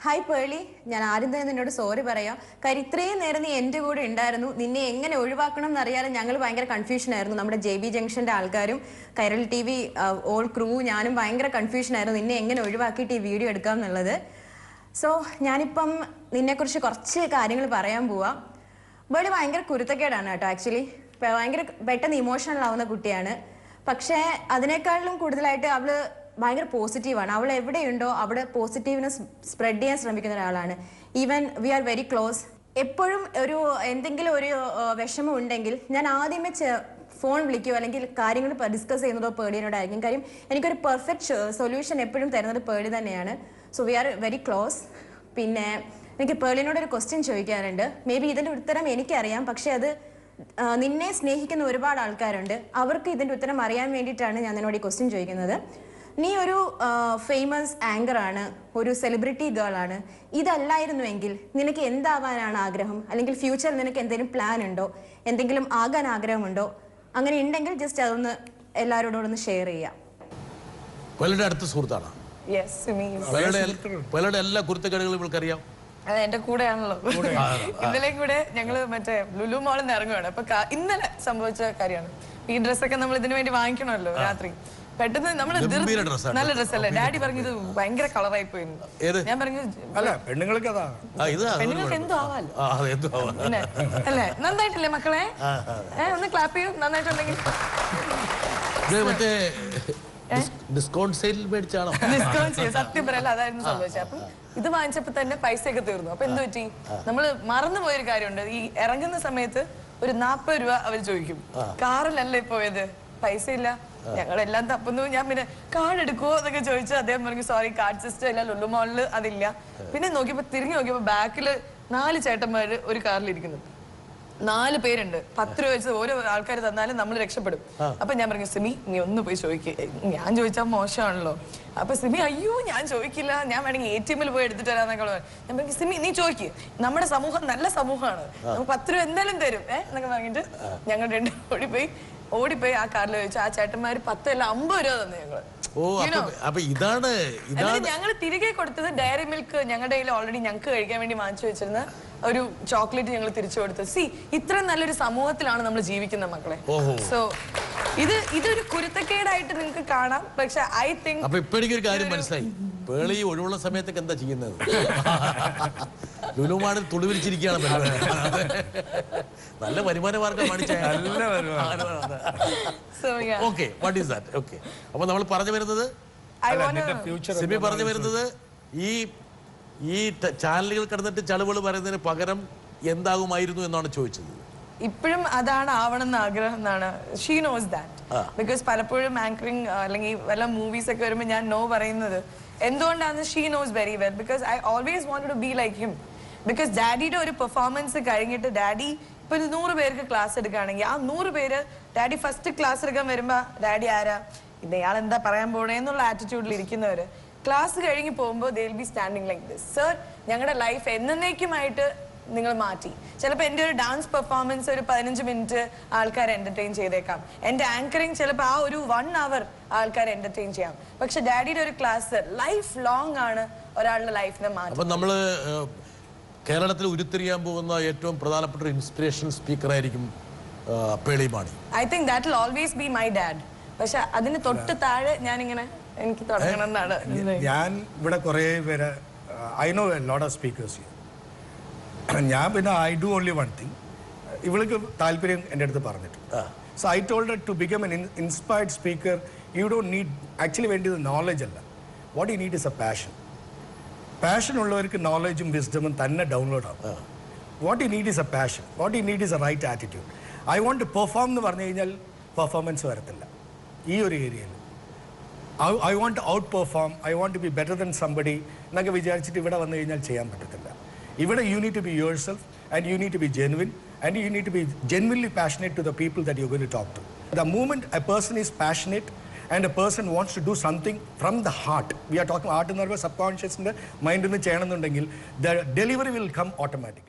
Hi Pearle, ഞാൻ ആദ്യം തന്നെ നിന്നോട് സോറി പറയാം. കാര്യം ഇത്രയും നേരം നീ എൻ്റെ കൂടെ ഉണ്ടായിരുന്നു. നിന്നെ എങ്ങനെ ഒഴിവാക്കണം എന്നറിയാതെ ഞങ്ങൾ ഭയങ്കര കൺഫ്യൂഷൻ ആയിരുന്നു. നമ്മുടെ JB ജംഗ്ഷന്റെ ആൾക്കാരും കൈരളി TV ഓൾ ക്രൂ ഞാനും ഭയങ്കര കൺഫ്യൂഷൻ ആയിരുന്നു നിന്നെ എങ്ങനെ ഒഴിവാക്കിയിട്ട് ഈ വീഡിയോ എടുക്കാം എന്നുള്ളത്. സോ ഞാനിപ്പം നിന്നെക്കുറിച്ച് കുറച്ച് കാര്യങ്ങൾ പറയാൻ പോവാം. പേളി ഭയങ്കര കുരുത്തക്കേടാണ് കേട്ടോ. ആക്ച്വലി ഭയങ്കര പെട്ടെന്ന് ഇമോഷണൽ ആവുന്ന കുട്ടിയാണ്. പക്ഷേ അതിനേക്കാളും കൂടുതലായിട്ട് അവള് ഭയങ്കര പോസിറ്റീവാണ്. അവൾ എവിടെയുണ്ടോ അവിടെ പോസിറ്റീവ്നെസ് സ്പ്രെഡ് ചെയ്യാൻ ശ്രമിക്കുന്ന ഒരാളാണ്. Even we are very close. എപ്പോഴും എന്തെങ്കിലും ഒരു വിഷമം ഉണ്ടെങ്കിൽ ഞാൻ ആദ്യമേ ഫോൺ വിളിക്കുകയോ അല്ലെങ്കിൽ കാര്യങ്ങൾ ഡിസ്കസ് ചെയ്യുന്നതോ പേളിയോടായിരിക്കും. കാര്യം എനിക്കൊരു പെർഫെക്റ്റ് സൊല്യൂഷൻ എപ്പോഴും തരുന്നത് പേളി തന്നെയാണ്. So we are very close. പിന്നെ എനിക്ക് പേളിനോട് ഒരു ക്വസ്റ്റ്യൻ ചോദിക്കാറുണ്ട്. മേ ബി ഇതിൻ്റെ ഉത്തരം എനിക്കറിയാം, പക്ഷെ അത് നിന്നെ സ്നേഹിക്കുന്ന ഒരുപാട് ആൾക്കാരുണ്ട്. അവർക്ക് ഇതിൻ്റെ ഉത്തരം അറിയാൻ വേണ്ടിയിട്ടാണ് ഞാൻ നിന്നോട് ഈ ക്വസ്റ്റ്യൻ ചോദിക്കുന്നത്. നീ ഒരു ഫേമസ് ആങ്കർ ആണ്, ഒരു സെലിബ്രിറ്റി ഗേൾ ആണ്. ഇതല്ലായിരുന്നുവെങ്കിൽ നിനക്ക് എന്താവാനാണ് ആഗ്രഹം? അല്ലെങ്കിൽ ഫ്യൂച്ചറിൽ നിനക്ക് എന്തെങ്കിലും പ്ലാൻ ഉണ്ടോ? എന്തെങ്കിലും ആകാൻ ആഗ്രഹമുണ്ടോ? അങ്ങനെ ഉണ്ടെങ്കിൽ ജസ്റ്റ് അതൊന്ന് എല്ലാവരോടും ഒന്ന് ഷെയർ ചെയ്യാം. പലരുടെ അടുത്ത സുഹൃത്താണ്. പലരുടെ എല്ലാ കുരുത്തക്കേടുകളും ഇവൾക്കറിയാം. എന്റെ കൂടെയാണല്ലോ. ഇന്നലെയും കൂടെ ഞങ്ങള് മറ്റേ ലുലു മാളിൽ നിന്ന് ഇറങ്ങുവാണ്. അപ്പൊ ഇന്നലെ സംഭവിച്ച കാര്യമാണ്. ഈ ഡ്രസ്സൊക്കെ നമ്മൾ ഇതിനു വേണ്ടി വാങ്ങിക്കണമല്ലോ രാത്രി. പെട്ടെന്ന് നമ്മള് നല്ല ഡ്രസ്സല്ലേ, ഡാഡി പറഞ്ഞത് ഭയങ്കര കളറായി പോയി. ഞാൻ പറഞ്ഞു പെണ്ണുങ്ങൾക്ക് എന്തോ ആവാലോ അല്ലേ. നന്നായിട്ടില്ലേ മക്കളെ? ഒന്ന് ക്ലാപ്പ് ചെയ്യൂ. നന്നായിട്ടുണ്ടെങ്കിൽ ഡിസ്കൗണ്ട് സത്യം പറയല്ല, അതായിരുന്നു സംഭവിച്ചത്. അപ്പം ഇത് വാങ്ങിച്ചപ്പോ തന്നെ പൈസയൊക്കെ തീർന്നു. അപ്പൊ എന്ത് പറ്റി? നമ്മള് മറന്നു പോയൊരു കാര്യമുണ്ട്. ഈ ഇറങ്ങുന്ന സമയത്ത് ഒരു 40 രൂപ അവർ ചോദിക്കും. കാറിലല്ലേ പോയത്, പൈസ ഇല്ല, ഞങ്ങളെല്ലാം തപ്പുന്നു. ഞാൻ പിന്നെ കാർഡ് എടുക്കുവോ എന്നൊക്കെ ചോദിച്ചു. അദ്ദേഹം പറഞ്ഞു സോറി കാർഡ് സിസ്റ്റം ഇല്ല, ലുലു മാളില് അതില്ല. പിന്നെ നോക്കിയപ്പോ തിരിഞ്ഞു നോക്കിയപ്പോ ബാക്കില് 4 ചേട്ടന്മാര് ഒരു കാറിലിരിക്കുന്നു. 4 പേരുണ്ട്. 10 രൂപ വെച്ച് ഓരോ ആൾക്കാർ തന്നാലും നമ്മൾ രക്ഷപ്പെടും. അപ്പൊ ഞാൻ പറഞ്ഞു സിമി നീ ഒന്ന് പോയി ചോദിക്കുക. ഞാൻ ചോദിച്ചാൽ മോശമാണല്ലോ. അപ്പൊ സിമി അയ്യോ ഞാൻ ചോദിക്കില്ല, ഞാൻ വേണമെങ്കിൽ ATM-ൽ പോയി എടുത്തിട്ട് വരാന്നൊക്കെ. ഞാൻ പറഞ്ഞു സിമി നീ ചോദിക്കുക, നമ്മുടെ സമൂഹം നല്ല സമൂഹമാണ്, നമുക്ക് 10 രൂപ എന്തായാലും തരും എന്നൊക്കെ പറഞ്ഞിട്ട് ഞങ്ങൾ 2 ഓടിപ്പോയി ആ കാറിൽ ചോദിച്ചു. ആ ചേട്ടന്മാര് 10 അല്ല 50 രൂപ തന്നെ ഞങ്ങള്. ഞങ്ങൾ തിരികെ കൊടുത്തത് ഡയറി മിൽക്ക് ഞങ്ങളുടെ കയ്യിൽ ഓൾറെഡി ഞങ്ങൾക്ക് കഴിക്കാൻ വേണ്ടി വാങ്ങിച്ചു വെച്ചിരുന്ന ഒരു ചോക്ലേറ്റ് ഞങ്ങൾ തിരിച്ചു കൊടുത്തത്. ഇത്രയും നല്ലൊരു സമൂഹത്തിലാണ് നമ്മൾ ജീവിക്കുന്നത് മക്കളെ. സോ ഇതൊരു കുരുത്തക്കേടായിട്ട് നിങ്ങൾക്ക് കാണാം, പക്ഷെ ഐ തിങ്ക് അപ്പൊ ഇപ്പൊ എനിക്കൊരു കാര്യം മനസ്സിലായി. പേളി ഒഴിവുള്ള സമയത്തൊക്കെ എന്താ ചെയ്യുന്നത്? ലുലുമാളിൽ തുളിവിരിച്ചിരിക്കുകയാണ്. നല്ല വരുമാന മാർഗം അപ്പൊ നമ്മൾ പറഞ്ഞു വരുന്നത്, സിമി പറഞ്ഞു വരുന്നത്, ഈ ചാനലുകൾ കിടന്നിട്ട് ചളുവൾ പറയുന്നതിന് പകരം എന്താകുമായിരുന്നു എന്നാണ് ചോദിച്ചത്. ഇപ്പോഴും അതാണ് ആവണമെന്ന് ആഗ്രഹം എന്നാണ്. She knows that. ബിക്കോസ് പലപ്പോഴും ആങ്കറിങ് അല്ലെങ്കിൽ വല്ല മൂവീസ് ഒക്കെ വരുമ്പോൾ ഞാൻ നോ പറയുന്നത് എന്തുകൊണ്ടാണ് she knows very well. Because I always wanted to be like him. Because ഡാഡിയുടെ ഒരു പെർഫോമൻസ് കഴിഞ്ഞിട്ട് ഡാഡി ഇപ്പൊ 100 പേർക്ക് ക്ലാസ് എടുക്കുകയാണെങ്കിൽ ആ 100 പേര് ഡാഡി ഫസ്റ്റ് ക്ലാസ് എടുക്കാൻ വരുമ്പോ ഡാഡി ആരാ, ഇയാൾ എന്താ പറയാൻ പോണേ എന്നുള്ള ആറ്റിറ്റ്യൂഡിൽ ഇരിക്കുന്നവര് ക്ലാസ് കഴിഞ്ഞ് പോകുമ്പോൾ they will be standing like this. Sir ഞങ്ങളുടെ ലൈഫ് എന്നേക്കുമായിട്ട് നിങ്ങൾ മാറ്റി. ചിലപ്പോൾ എൻ്റെ ഒരു ഡാൻസ് പെർഫോമൻസ് ഒരു 15 മിനിറ്റ് ആൾക്കാരെ എന്റർടൈൻ ചെയ്തേക്കാം. എൻ്റെ ആങ്കറിങ് ചിലപ്പോൾ ആ ഒരു 1 hour ആൾക്കാരെ എന്റർടൈൻ ചെയ്യാം. പക്ഷെ ഡാഡിയുടെ ഒരു ക്ലാസ് ലൈഫ് ലോങ് ആണ് ഒരാളുടെ ലൈഫിനെ മാറ്റി. നമ്മള് കേരളത്തിൽ ഉരുത്തിരിയാൻ പോകുന്ന ഏറ്റവും പ്രധാനപ്പെട്ട ഒരു ഇൻസ്പിറേഷൻ സ്പീക്കർ ആയിരിക്കും Pearle Mani. I think that will always be my dad. പക്ഷെ അതിന് തൊട്ട് താഴെ ഞാനിങ്ങനെ എനിക്ക് തുടങ്ങണം എന്നാണ്. ഞാൻ ഇവിടെ കുറേ പേര് I know a lot of speakers. ഞാൻ പിന്നെ I do only one thing. ഇവൾക്ക് താല്പര്യം എൻ്റെ അടുത്ത് പറഞ്ഞിട്ടുണ്ട്. So I told to become an inspired speaker you don't need actually വേണ്ടത് നോളജ് അല്ല. What you need is a passion. Passion ഉള്ളവർക്ക് നോളജും വിസ്ഡമും തന്നെ ഡൗൺലോഡ് ആവും. What you need is a passion. What you need is a right attitude. I want to perform എന്ന് പറഞ്ഞു കഴിഞ്ഞാൽ പെർഫോമൻസ് വരത്തില്ല ഈ ഒരു ഏരിയയിൽ. I want to outperform, I want to be better than somebody എന്നൊക്കെ വിചാരിച്ചിട്ട് ഇവിടെ വന്നു കഴിഞ്ഞാൽ ചെയ്യാൻ പറ്റത്തില്ല. ഇവിടെ you need to be yourself and you need to be genuine and you need to be genuinely passionate to the people that you going to talk to. The moment a person is passionate and a person wants to do something from the heart, we are talking heart in our subconscious mind in the channel, the delivery will come automatically.